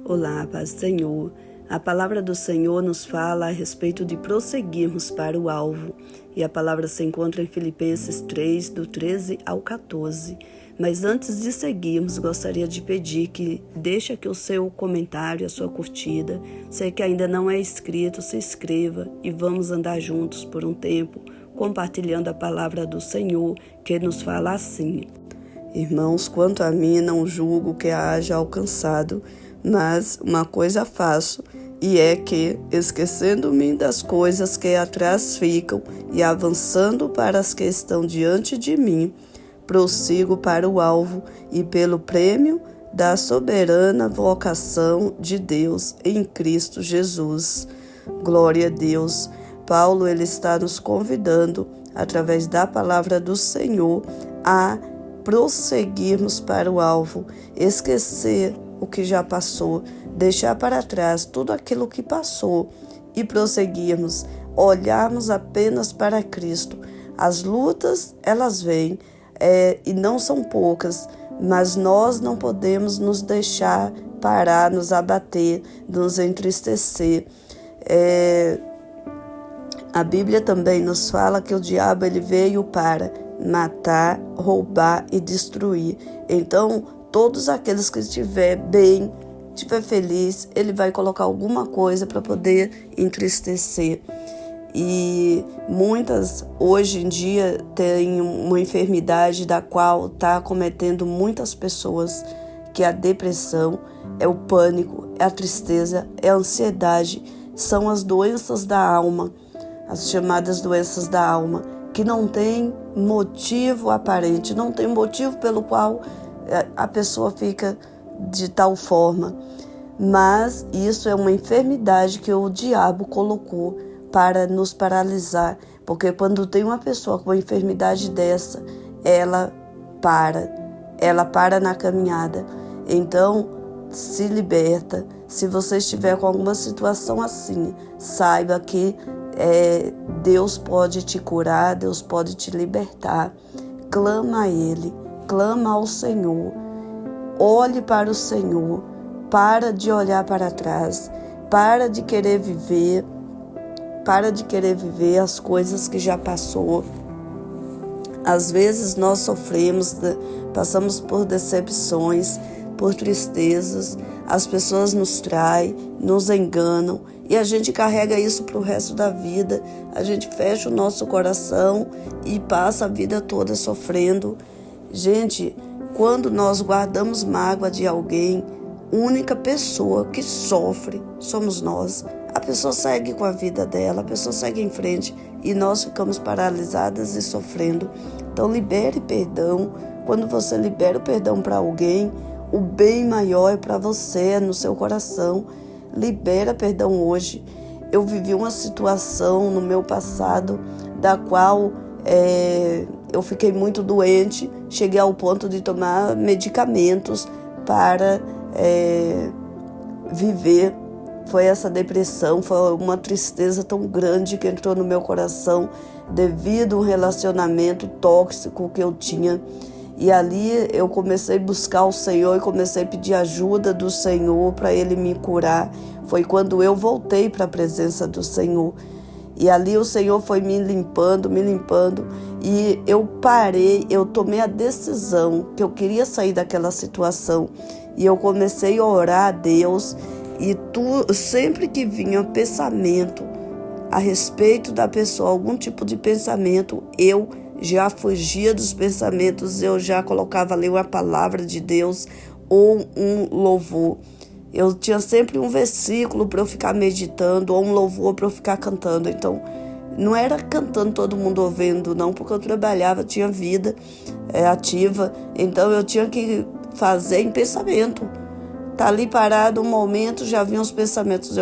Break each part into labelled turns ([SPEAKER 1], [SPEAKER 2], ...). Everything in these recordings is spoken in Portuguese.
[SPEAKER 1] Olá, paz do Senhor. A palavra do Senhor nos fala a respeito de prosseguirmos para o alvo. E a palavra se encontra em Filipenses 3, do 13 ao 14. Mas antes de seguirmos, gostaria de pedir que deixe aqui o seu comentário, a sua curtida. Se que ainda não é inscrito, se inscreva e vamos andar juntos por um tempo, compartilhando a palavra do Senhor, que nos fala assim. Irmãos, quanto a mim, não julgo que a haja alcançado, mas uma coisa faço, e é que, esquecendo-me das coisas que atrás ficam e avançando para as que estão diante de mim, prossigo para o alvo e pelo prêmio da soberana vocação de Deus em Cristo Jesus. Glória a Deus. Paulo ele está nos convidando, através da palavra do Senhor, a prosseguirmos para o alvo, esquecer o que já passou, deixar para trás tudo aquilo que passou e prosseguirmos, olharmos apenas para Cristo. As lutas, elas vêm e não são poucas, mas nós não podemos nos deixar parar, nos abater, nos entristecer. A Bíblia também nos fala que o diabo ele veio para matar, roubar e destruir. Então, todos aqueles que estiver bem, estiver feliz, ele vai colocar alguma coisa para poder entristecer. E muitas, hoje em dia, têm uma enfermidade da qual está acometendo muitas pessoas, que é a depressão, é o pânico, é a tristeza, é a ansiedade, são as doenças da alma, as chamadas doenças da alma, que não tem motivo aparente, não tem motivo pelo qual a pessoa fica de tal forma. Mas isso é uma enfermidade que o diabo colocou para nos paralisar, porque quando tem uma pessoa com uma enfermidade dessa, ela para na caminhada. Então, se liberta. Se você estiver com alguma situação assim, saiba que Deus pode te curar, Deus pode te libertar. Clama a Ele, clama ao Senhor, olhe para o Senhor, para de olhar para trás, para de querer viver as coisas que já passou. Às vezes nós sofremos, passamos por decepções, por tristezas, as pessoas nos traem, nos enganam e a gente carrega isso para o resto da vida. A gente fecha o nosso coração e passa a vida toda sofrendo. Gente, quando nós guardamos mágoa de alguém, a única pessoa que sofre somos nós. A pessoa segue com a vida dela, a pessoa segue em frente e nós ficamos paralisadas e sofrendo. Então libere perdão. Quando você libera o perdão para alguém, o bem maior é para você, é no seu coração. Libera perdão hoje. Eu vivi uma situação no meu passado da qual eu fiquei muito doente, cheguei ao ponto de tomar medicamentos para viver. Foi essa depressão, foi uma tristeza tão grande que entrou no meu coração devido a um relacionamento tóxico que eu tinha. E ali eu comecei a buscar o Senhor e comecei a pedir ajuda do Senhor para Ele me curar. Foi quando eu voltei para a presença do Senhor. E ali o Senhor foi me limpando. E eu parei, eu tomei a decisão que eu queria sair daquela situação. E eu comecei a orar a Deus. E sempre que vinha pensamento a respeito da pessoa, algum tipo de pensamento, eu já fugia dos pensamentos, eu já colocava ali uma palavra de Deus ou um louvor. Eu tinha sempre um versículo para eu ficar meditando ou um louvor para eu ficar cantando. Então, não era cantando todo mundo ouvindo, não, porque eu trabalhava, tinha vida ativa. Então, eu tinha que fazer em pensamento. Tá ali parado um momento, já vinham os pensamentos.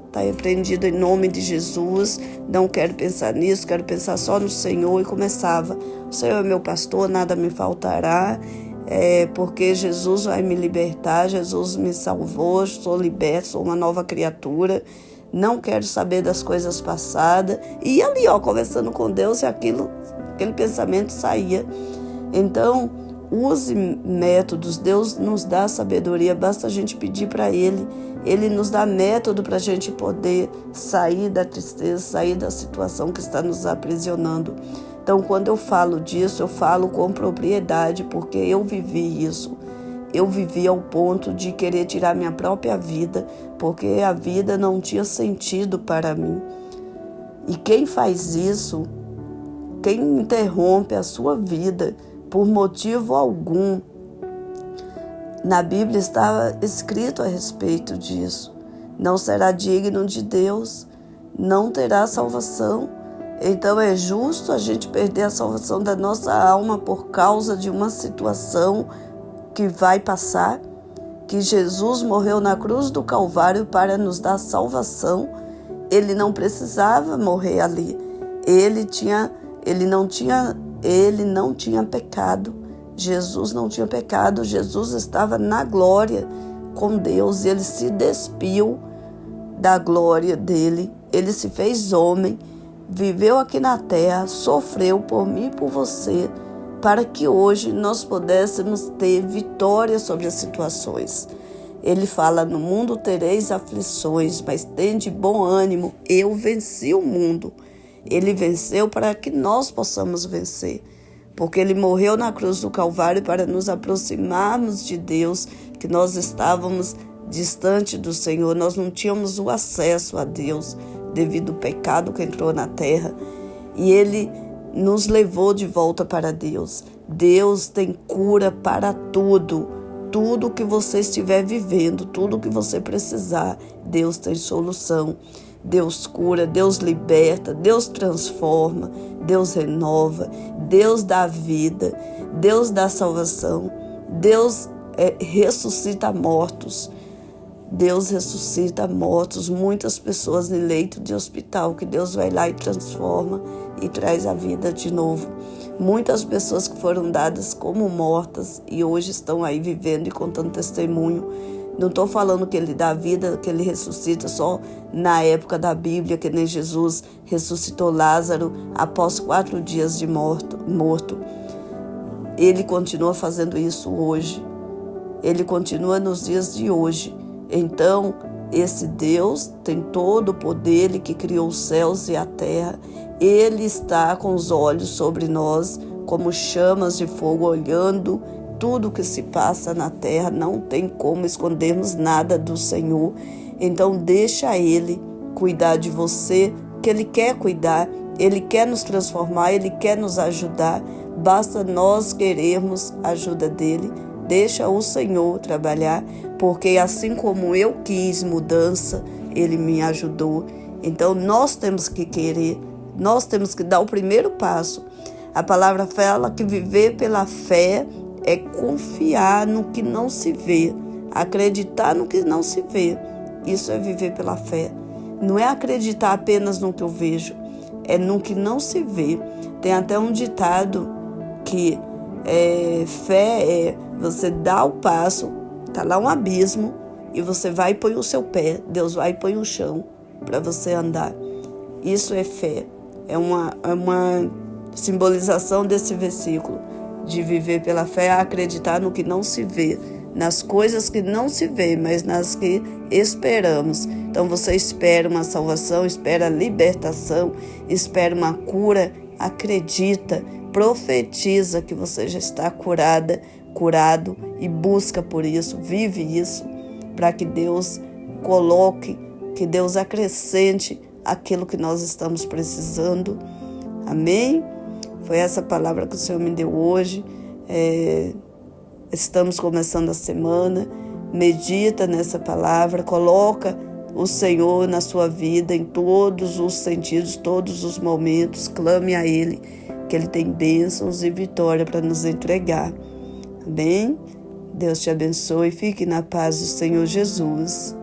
[SPEAKER 1] Tá repreendido em nome de Jesus, não quero pensar nisso, quero pensar só no Senhor. E começava, o Senhor é meu pastor, nada me faltará, porque Jesus vai me libertar, Jesus me salvou, sou liberto, sou uma nova criatura, não quero saber das coisas passadas. E ali, conversando com Deus, e aquele pensamento saía. Então, use métodos. Deus nos dá sabedoria, basta a gente pedir para Ele. Ele nos dá método para a gente poder sair da tristeza, sair da situação que está nos aprisionando. Então, quando eu falo disso, eu falo com propriedade, porque eu vivi isso. Eu vivi ao ponto de querer tirar minha própria vida, porque a vida não tinha sentido para mim. E quem faz isso, quem interrompe a sua vida por motivo algum, na Bíblia está escrito a respeito disso. Não será digno de Deus, não terá salvação. Então é justo a gente perder a salvação da nossa alma por causa de uma situação que vai passar, que Jesus morreu na cruz do Calvário para nos dar salvação. Ele não precisava morrer ali. Ele não tinha pecado. Jesus não tinha pecado. Jesus estava na glória com Deus e ele se despiu da glória dele. Ele se fez homem, viveu aqui na terra, sofreu por mim e por você, para que hoje nós pudéssemos ter vitória sobre as situações. Ele fala: no mundo tereis aflições, mas tende bom ânimo, eu venci o mundo. Ele venceu para que nós possamos vencer, porque ele morreu na cruz do Calvário para nos aproximarmos de Deus, que nós estávamos distante do Senhor, nós não tínhamos o acesso a Deus devido ao pecado que entrou na terra, e ele nos levou de volta para Deus. Deus tem cura para tudo. Tudo que você estiver vivendo, tudo que você precisar, Deus tem solução. Deus cura, Deus liberta, Deus transforma, Deus renova, Deus dá vida, Deus dá salvação, Deus ressuscita mortos. Deus ressuscita mortos, muitas pessoas em leito de hospital, que Deus vai lá e transforma e traz a vida de novo. Muitas pessoas que foram dadas como mortas e hoje estão aí vivendo e contando testemunho. Não estou falando que ele dá vida, que ele ressuscita só na época da Bíblia, que nem Jesus ressuscitou Lázaro após 4 dias de morto. Ele continua fazendo isso hoje. Ele continua nos dias de hoje. Então, esse Deus tem todo o poder, Ele que criou os céus e a terra. Ele está com os olhos sobre nós, como chamas de fogo, olhando tudo que se passa na terra. Não tem como escondermos nada do Senhor. Então, deixa Ele cuidar de você, que Ele quer cuidar, Ele quer nos transformar, Ele quer nos ajudar. Basta nós querermos a ajuda dEle. Deixa o Senhor trabalhar, porque assim como eu quis mudança, Ele me ajudou. Então nós temos que querer, nós temos que dar o primeiro passo. A palavra fala que viver pela fé é confiar no que não se vê, acreditar no que não se vê. Isso é viver pela fé. Não é acreditar apenas no que eu vejo, é no que não se vê. Tem até um ditado que fé é você dá o passo, tá lá um abismo, e você vai e põe o seu pé, Deus vai e põe o chão para você andar. Isso é fé, é uma simbolização desse versículo, de viver pela fé, acreditar no que não se vê, nas coisas que não se vê, mas nas que esperamos. Então você espera uma salvação, espera libertação, espera uma cura, acredita, profetiza que você já está curado e busca por isso, vive isso, para que Deus coloque, que Deus acrescente aquilo que nós estamos precisando. Amém? Foi essa palavra que o Senhor me deu hoje. Estamos começando a semana. Medita nessa palavra, coloca o Senhor na sua vida em todos os sentidos, todos os momentos. Clame a Ele, que Ele tem bênçãos e vitória para nos entregar. Amém? Deus te abençoe. Fique na paz do Senhor Jesus.